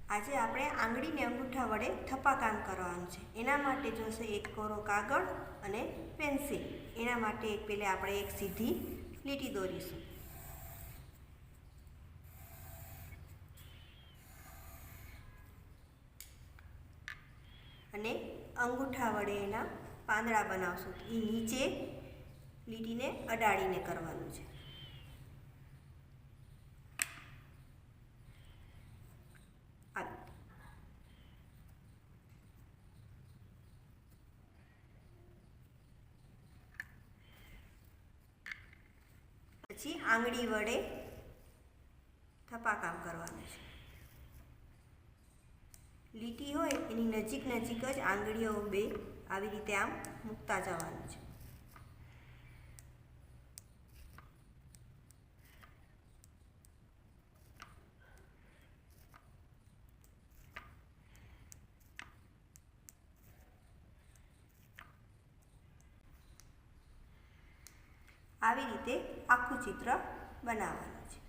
આજે આપણે આંગળીને અંગૂઠા વડે થપ્પાકામ કરવાનું છે। એના માટે જોશે એક કોરો કાગળ અને પેન્સિલ। એના માટે પહેલાં આપણે એક સીધી લીટી દોરીશું અને અંગૂઠા વડે એના પાંદડા બનાવશું। એ નીચે લીટીને અડાડીને કરવાનું છે। પછી આંગળી વડે થપ્પાકામ કરવાનું છે। લીટી હોય એની નજીક નજીક જ આંગળીઓ બે આવી રીતે આમ મૂકતા જવાનું છે। આવી રીતે આખું ચિત્ર બનાવવાનું છે।